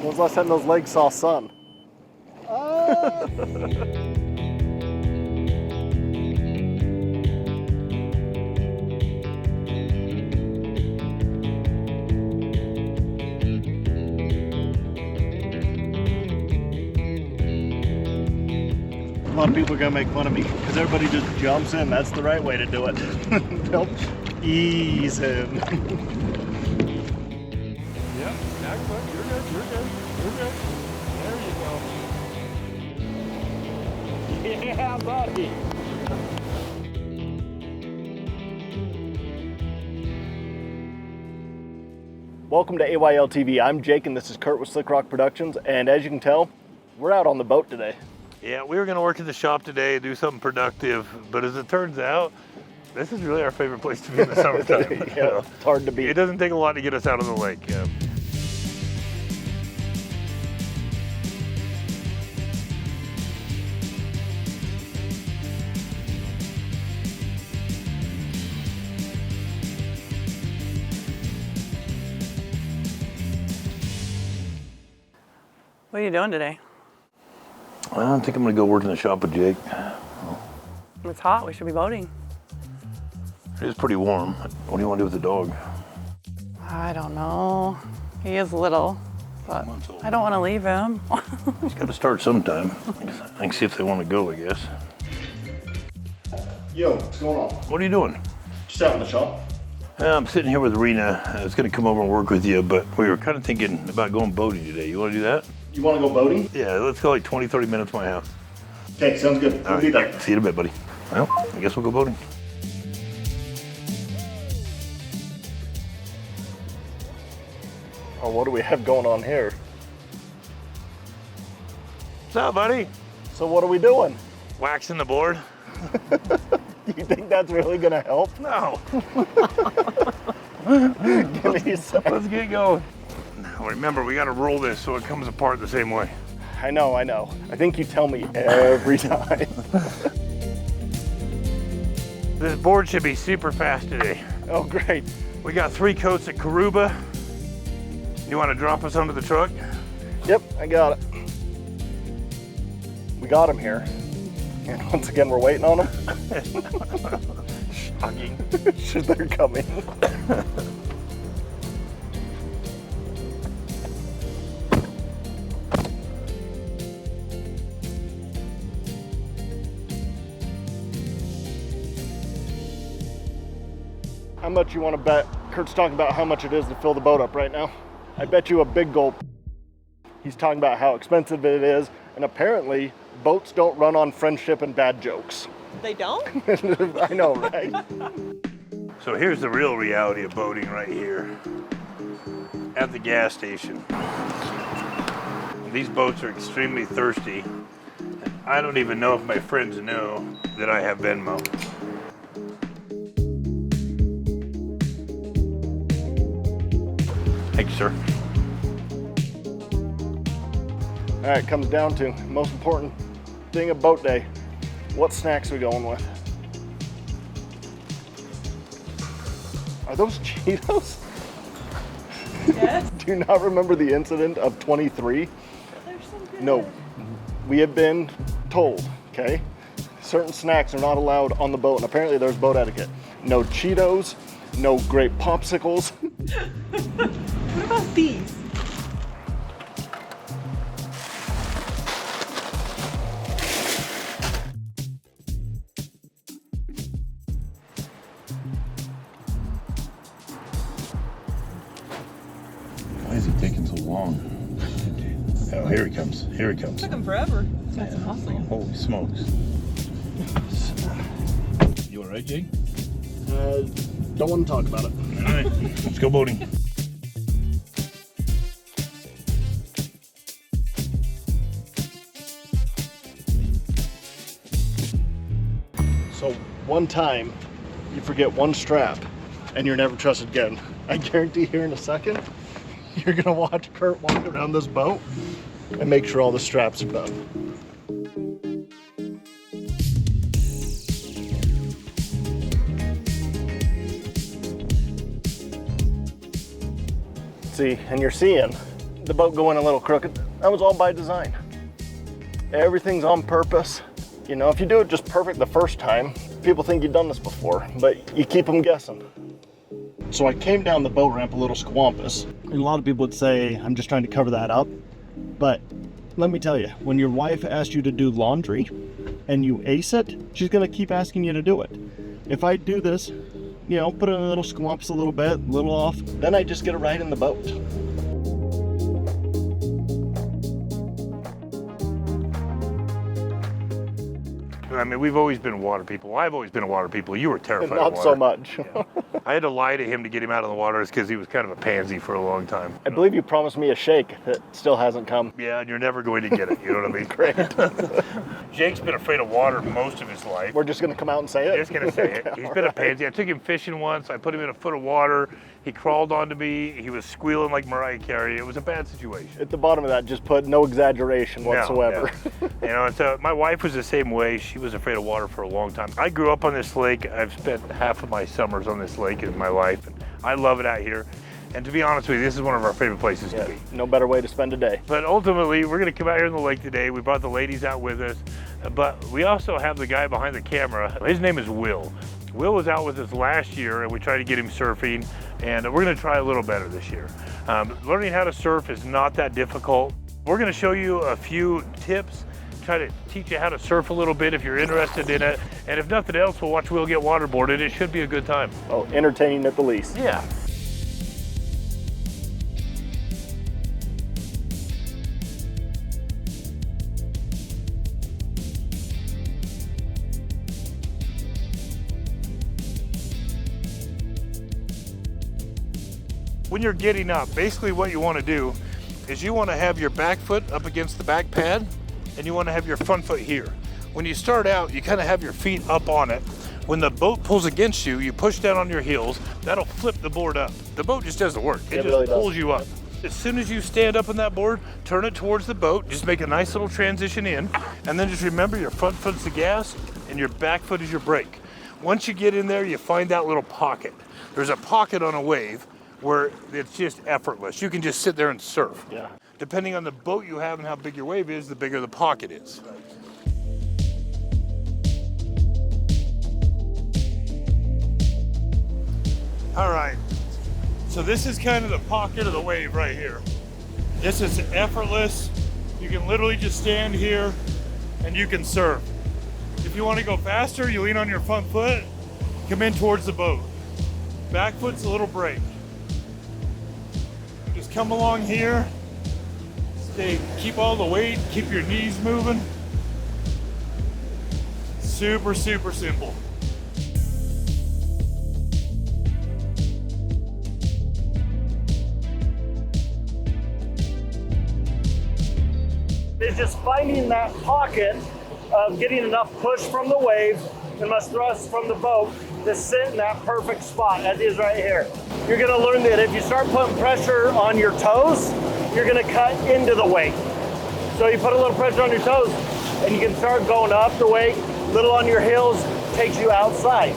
When's the last time those legs saw sun? A lot of people are gonna make fun of me because everybody just jumps in. That's the right way to do it. Don't ease in. Yep, back foot. You're good. You're good. You're good. There you go. Yeah, buddy. Welcome to AYL TV. I'm Jake and this is Curt with Slick Rock Productions. And as you can tell, we're out on the boat today. Yeah, we were going to work in the shop today and do something productive, but as it turns out, this is really our favorite place to be in the summertime. Yeah, it's hard to beat. It doesn't take a lot to get us out on the lake. What are you doing today? I think I'm going to go work in the shop with Jake. It's hot. We should be boating. It is pretty warm. What do you want to do with the dog? I don't know. He is little, but I don't want to leave him. He's got to start sometime. I can see if they want to go, I guess. Yo, what's going on? What are you doing? Just out in the shop. I'm sitting here with Rena. I was going to come over and work with you, but we were kind of thinking about going boating today. You want to do that? You want to go boating? Yeah, let's go like 20, 30 minutes to my house. Okay, sounds good. All We'll be right, there. see you in a bit, buddy. Well, I guess we'll go boating. Oh, what do we have going on here? What's up, buddy? So what are we doing? Waxing the board? You think that's really gonna help? No. Give me a sec. Let's get going. Now, remember, we got to roll this so it comes apart the same way. I know. I think you tell me every time. This board should be super fast today. Oh, great. We got 3 coats at Karuba. You want to drop us under the truck? Yep, I got it. We got him here. And once again, we're waiting on him. Shocking. They're coming. How much you want to bet? Curt's talking about how much it is to fill the boat up right now. I bet you a big gulp. He's talking about how expensive it is, and apparently boats don't run on friendship and bad jokes. They don't? I know, right? So here's the real reality of boating right here. At the gas station. These boats are extremely thirsty. I don't even know if my friends know that I have Venmo. Thank you, sir. All right, comes down to most important thing of boat day. What snacks are we going with? Are those Cheetos? Yes. Do you not remember the incident of 23? They're so good. No, we have been told, okay, certain snacks are not allowed on the boat, and apparently there's boat etiquette. No Cheetos, no grape popsicles. What about these? Why is he taking so long? Oh, here he comes. Here he comes. Took them forever. That's awesome. Holy smokes. You all right, Jake? Don't want to talk about it. All right, let's go boating. So one time, you forget one strap, and you're never trusted again. I guarantee here in a second, you're gonna watch Curt walk around this boat and make sure all the straps are done. See, and you're seeing the boat going a little crooked, that was all by design. Everything's on purpose. You know, if you do it just perfect the first time, people think you've done this before, but you keep them guessing. So I came down the boat ramp a little squampus, and a lot of people would say I'm just trying to cover that up. But let me tell you, when your wife asks you to do laundry and you ace it, she's gonna keep asking you to do it. If I do this, you know, put it in a little squamps a little bit, a little off, then I just get it right in the boat. I mean, we've always been water people. I've always been a water people. You were terrified of Not water. so much. Yeah. I had to lie to him to get him out of the water because he was kind of a pansy for a long time. I believe you promised me a shake that still hasn't come. Yeah, and you're never going to get it, you know what I mean? Great. Jake's been afraid of water most of his life. We're just gonna come out and say it? Just gonna say it. He's been a pansy. I took him fishing once. I put him in a foot of water. He crawled onto me. He was squealing like Mariah Carey. It was a bad situation. At the bottom of that, just put no exaggeration whatsoever. No. You know, and so my wife was the same way. She was afraid of water for a long time. I grew up on this lake. I've spent half of my summers on this lake in my life, and I love it out here. And to be honest with you, this is one of our favorite places to be. No better way to spend a day. But ultimately, we're gonna come out here in the lake today. We brought the ladies out with us, but we also have the guy behind the camera. His name is Will. Will was out with us last year, and we tried to get him surfing, and we're gonna try a little better this year. Learning how to surf is not that difficult. We're gonna show you a few tips, try to teach you how to surf a little bit if you're interested in it, and if nothing else, we'll watch Will get waterboarded. It should be a good time. Oh, entertaining at the least. Yeah. When you're getting up, basically what you want to do is you want to have your back foot up against the back pad, and you want to have your front foot here. When you start out, you kind of have your feet up on it. When the boat pulls against you, you push down on your heels. That'll flip the board up. The boat just does the work. It just really pulls does. you up. As soon as you stand up on that board, turn it towards the boat. Just make a nice little transition in, and then just remember your front foot's the gas and your back foot is your brake. Once you get in there, you find that little pocket. There's a pocket on a wave where it's just effortless. You can just sit there and surf. Yeah. Depending on the boat you have and how big your wave is, the bigger the pocket is. All right, so this is kind of the pocket of the wave right here. This is effortless. You can literally just stand here and you can surf. If you want to go faster, you lean on your front foot, come in towards the boat. Back foot's a little brake. Just come along here, keep all the weight, keep your knees moving. Super, super simple. It's just finding that pocket of getting enough push from the wave and much thrust from the boat to sit in that perfect spot, as is right here. You're gonna learn that if you start putting pressure on your toes, you're gonna cut into the wake. So you put a little pressure on your toes and you can start going up the wake, little on your heels, takes you outside.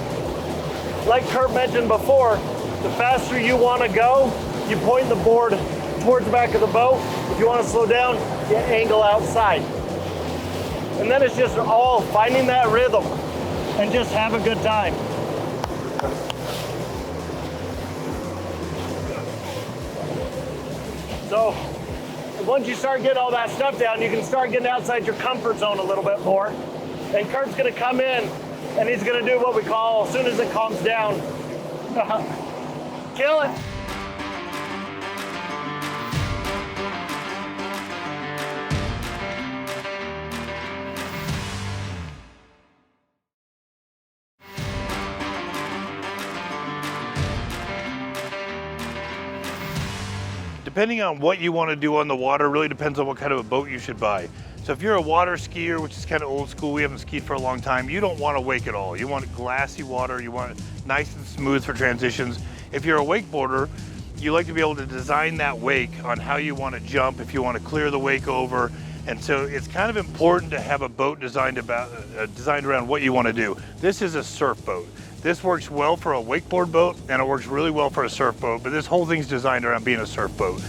Like Curt mentioned before, the faster you wanna go, you point the board towards the back of the boat. If you wanna slow down, you angle outside. And then it's just all finding that rhythm and just have a good time. So once you start getting all that stuff down, you can start getting outside your comfort zone a little bit more. And Curt's gonna come in and he's gonna do what we call, as soon as it calms down, kill it. Depending on what you want to do on the water really depends on what kind of a boat you should buy. So if you're a water skier, which is kind of old school, we haven't skied for a long time, you don't want a wake at all. You want glassy water, you want it nice and smooth for transitions. If you're a wakeboarder, you like to be able to design that wake on how you want to jump, if you want to clear the wake over. And so it's kind of important to have a boat designed around what you want to do. This is a surf boat. This works well for a wakeboard boat and it works really well for a surf boat, but this whole thing's designed around being a surf boat.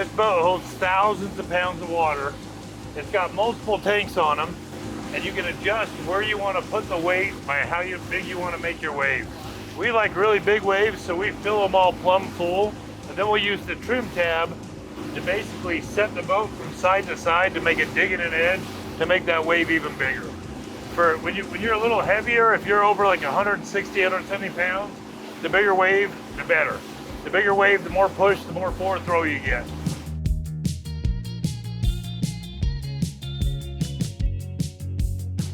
This boat holds thousands of pounds of water. It's got multiple tanks on them, and you can adjust where you want to put the weight by how big you want to make your wave. We like really big waves, so we fill them all plumb full, and then we'll use the trim tab to basically set the boat from side to side to make it dig in an edge to make that wave even bigger. For when you're a little heavier, if you're over like 160, 170 pounds, the bigger wave, the better. The bigger wave, the more push, the more forward throw you get.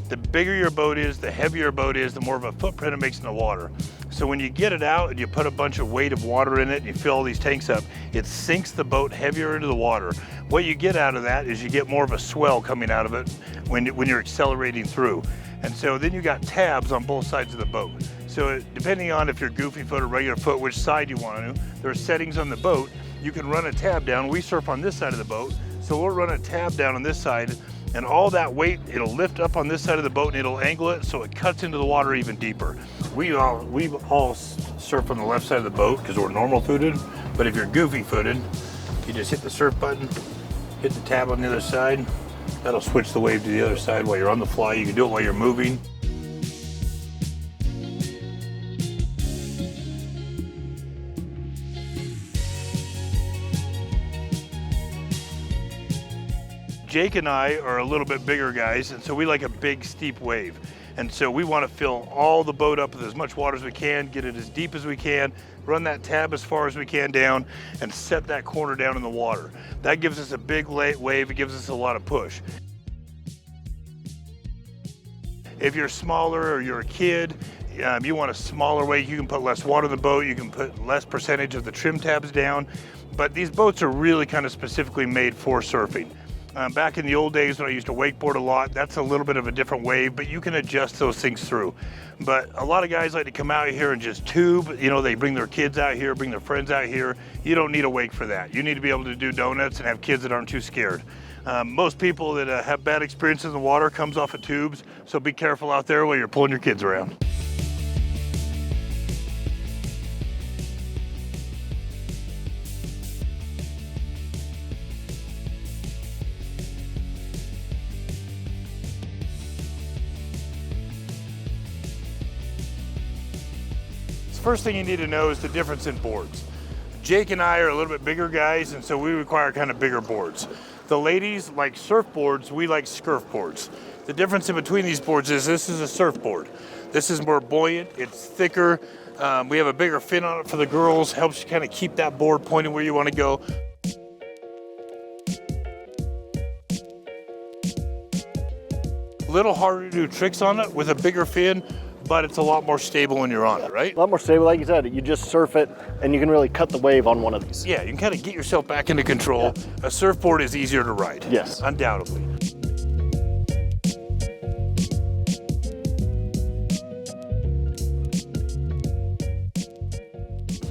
The bigger your boat is, the heavier your boat is, the more of a footprint it makes in the water. So when you get it out and you put a bunch of weight of water in it and you fill all these tanks up, it sinks the boat heavier into the water. What you get out of that is you get more of a swell coming out of it when you're accelerating through. And so then you got tabs on both sides of the boat. So depending on if you're goofy foot or regular foot, which side you want to, there are settings on the boat. You can run a tab down. We surf on this side of the boat, so we'll run a tab down on this side, and all that weight, it'll lift up on this side of the boat and it'll angle it so it cuts into the water even deeper. We've all surf on the left side of the boat because we're normal footed, but if you're goofy footed, you just hit the surf button, hit the tab on the other side. That'll switch the wave to the other side while you're on the fly. You can do it while you're moving. Jake and I are a little bit bigger guys, and so we like a big steep wave. And so we want to fill all the boat up with as much water as we can, get it as deep as we can, run that tab as far as we can down, and set that corner down in the water. That gives us a big wave, it gives us a lot of push. If you're smaller or you're a kid, you want a smaller wave, you can put less water in the boat, you can put less percentage of the trim tabs down, but these boats are really kind of specifically made for surfing. Back in the old days when I used to wakeboard a lot, that's a little bit of a different wave, but you can adjust those things through. But a lot of guys like to come out here and just tube, you know, they bring their kids out here, bring their friends out here. You don't need a wake for that. You need to be able to do donuts and have kids that aren't too scared. Most people that have bad experiences in the water comes off of tubes, so be careful out there while you're pulling your kids around. First thing you need to know is the difference in boards. Jake and I are a little bit bigger guys, and so we require kind of bigger boards. The ladies like surfboards, we like surfboards. The difference in between these boards is this is a surfboard. This is more buoyant, it's thicker. We have a bigger fin on it for the girls, helps you kind of keep that board pointing where you want to go. A little harder to do tricks on it with a bigger fin, but it's a lot more stable when you're on it, right? A lot more stable, like you said. You just surf it, and you can really cut the wave on one of these. Yeah, you can kind of get yourself back into control. Yeah. A surfboard is easier to ride. Yes. Undoubtedly.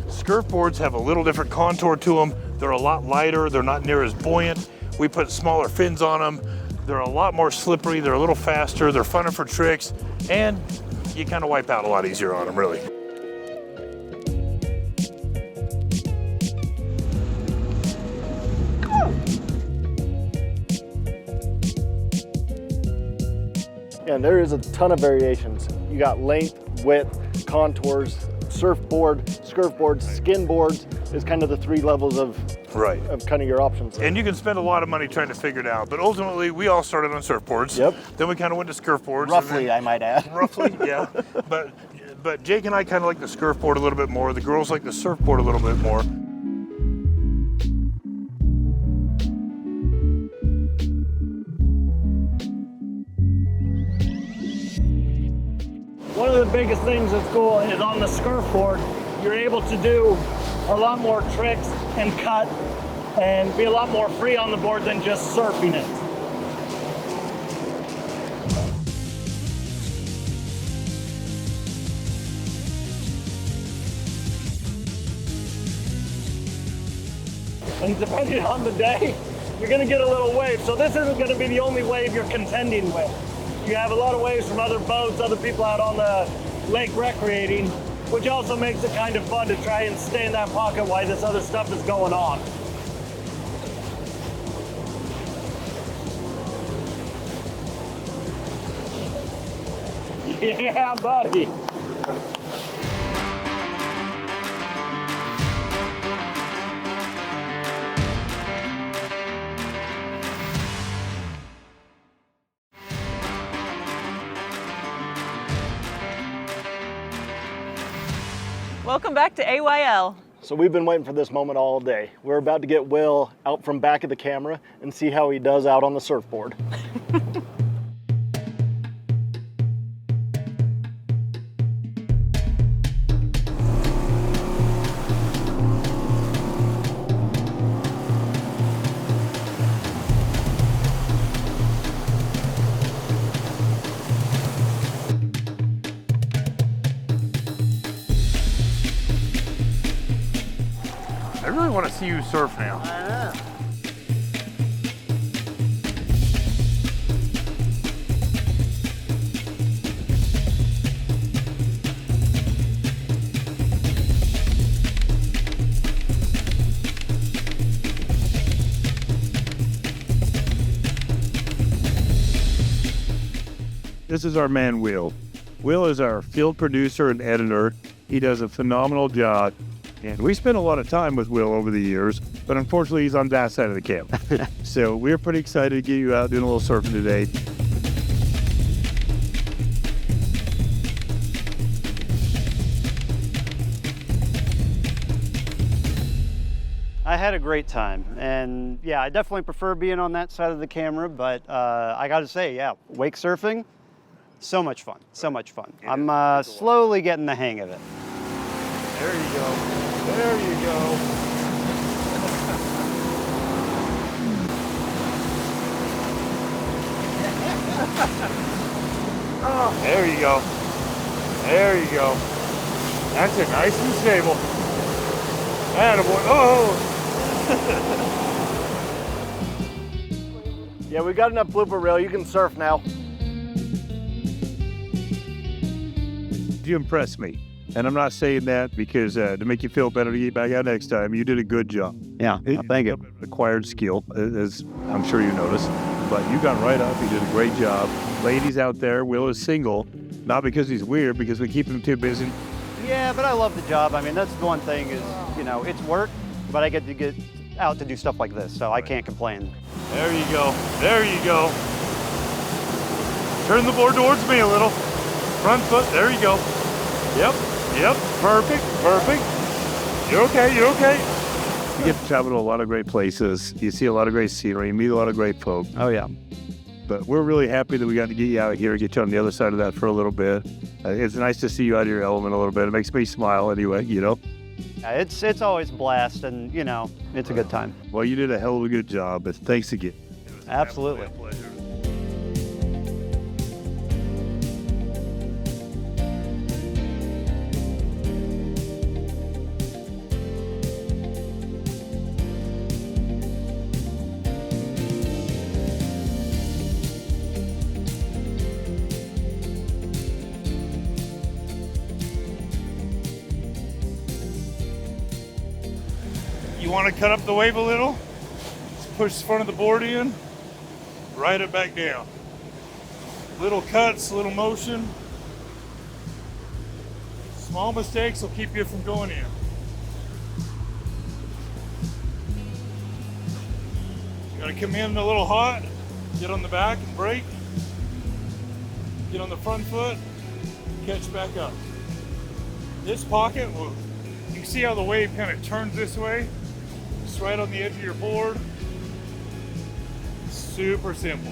Surfboards have a little different contour to them. They're a lot lighter. They're not near as buoyant. We put smaller fins on them. They're a lot more slippery. They're a little faster. They're funner for tricks. And you kind of wipe out a lot easier on them, really. Yeah, and there is a ton of variations. You got length, width, contours, surfboard, skirtboard, skin boards is kind of the three levels of kind of your options. And you can spend a lot of money trying to figure it out, but ultimately we all started on surfboards. Yep. Then we kind of went to skirtboards. Roughly, I might add. Roughly, yeah. But Jake and I kind of like the skirtboard a little bit more. The girls like the surfboard a little bit more. One of the biggest things that's cool is on the skirtboard, you're able to do a lot more tricks and cut and be a lot more free on the board than just surfing it. And depending on the day, you're gonna get a little wave. So this isn't gonna be the only wave you're contending with. You have a lot of waves from other boats, other people out on the lake recreating, which also makes it kind of fun to try and stay in that pocket while this other stuff is going on. Yeah, buddy. Welcome back to AYL. So we've been waiting for this moment all day. We're about to get Will out from back of the camera and see how he does out on the surfboard. I really want to see you surf now. I know. This is our man, Will. Will is our field producer and editor. He does a phenomenal job. And we spent a lot of time with Will over the years, but unfortunately he's on that side of the camp. So we're pretty excited to get you out doing a little surfing today. I had a great time, and yeah, I definitely prefer being on that side of the camera, but I gotta say, yeah, wake surfing, so much fun, so much fun. I'm slowly getting the hang of it. There you go. There you go. Oh, there you go. There you go. That's it, nice and stable. Attaboy. Oh! Yeah, we got enough blooper reel. You can surf now. You impressed me. And I'm not saying that because to make you feel better to get back out next time. You did a good job. Yeah, thank you. Acquired skill, as I'm sure you noticed. But you got right up. You did a great job. Ladies out there, Will is single. Not because he's weird, because we keep him too busy. Yeah, but I love the job. I mean, that's the one thing is, you know, it's work, but I get to get out to do stuff like this, so I can't complain. There you go. There you go. Turn the board towards me a little. Front foot. There you go. Yep. Yep. Perfect. Perfect. You're okay. You're okay. You get to travel to a lot of great places. You see a lot of great scenery. You meet a lot of great folk. Oh, yeah. But we're really happy that we got to get you out here and get you on the other side of that for a little bit. It's nice to see you out of your element a little bit. It makes me smile anyway, you know? Yeah, it's always a blast, and, you know, it's a good time. Well, you did a hell of a good job, but thanks again. Absolutely. You want to cut up the wave a little? Just push the front of the board in, ride it back down. Little cuts, little motion. Small mistakes will keep you from going in. You gotta come in a little hot, get on the back and brake, get on the front foot, catch back up. This pocket, you can see how the wave kind of turns this way. Just right on the edge of your board. Super simple.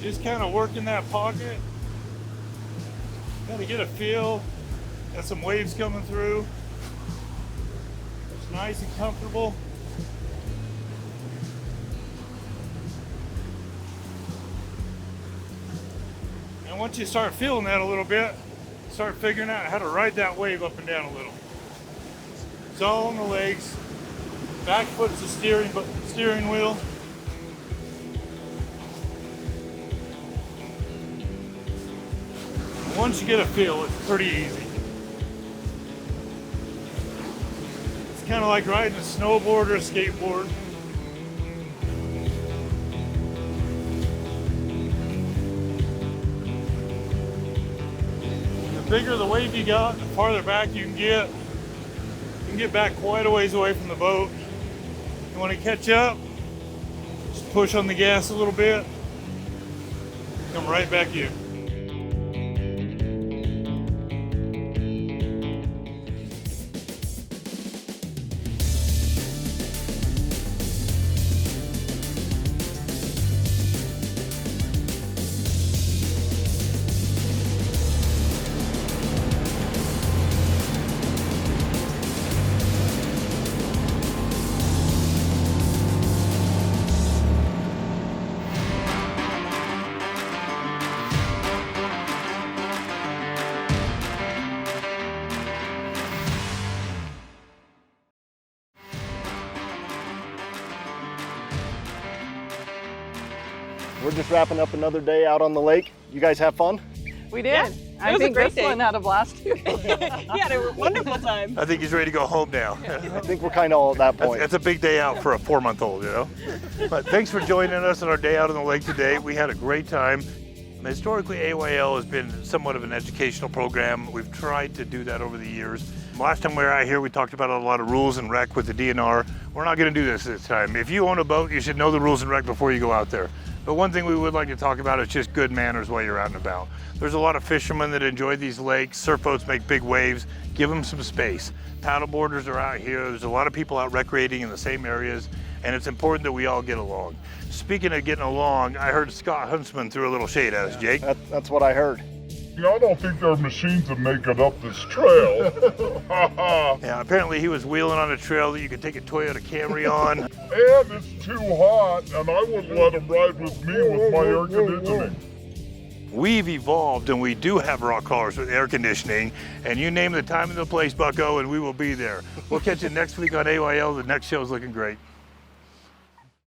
Just kind of working that pocket. Got to get a feel. Got some waves coming through. It's nice and comfortable. And once you start feeling that a little bit, start figuring out how to ride that wave up and down a little. It's all on the legs. Back foot's the steering wheel. Once you get a feel, it's pretty easy. kind of like riding a snowboard or a skateboard. The bigger the wave you got, the farther back you can get. You can get back quite a ways away from the boat. You want to catch up, just push on the gas a little bit, come right back in. We're just wrapping up another day out on the lake. You guys have fun? We did. Yeah, I was a think great this day. one had a blast too. He had a wonderful time. I think he's ready to go home now. I think we're kind of all at that point. That's a big day out for a 4-month-old, you know? But thanks for joining us on our day out on the lake today. We had a great time. Historically, AYL has been somewhat of an educational program. We've tried to do that over the years. Last time we were out here, we talked about a lot of rules and rec with the DNR. We're not going to do this time. If you own a boat, you should know the rules and rec before you go out there. But one thing we would like to talk about is just good manners while you're out and about. There's a lot of fishermen that enjoy these lakes. Surf boats make big waves. Give them some space. Paddleboarders are out here. There's a lot of people out recreating in the same areas, and it's important that we all get along. Speaking of getting along, I heard Scott Huntsman threw a little shade at us, Jake. That's what I heard. Yeah, I don't think there are machines that make it up this trail. Yeah, apparently he was wheeling on a trail that you could take a Toyota Camry on. And it's too hot, and I wouldn't let him ride with me with my air conditioning. We've evolved, and we do have rock crawlers with air conditioning, and you name the time and the place, bucko, and we will be there. We'll catch you next week on AYL. The next show's looking great.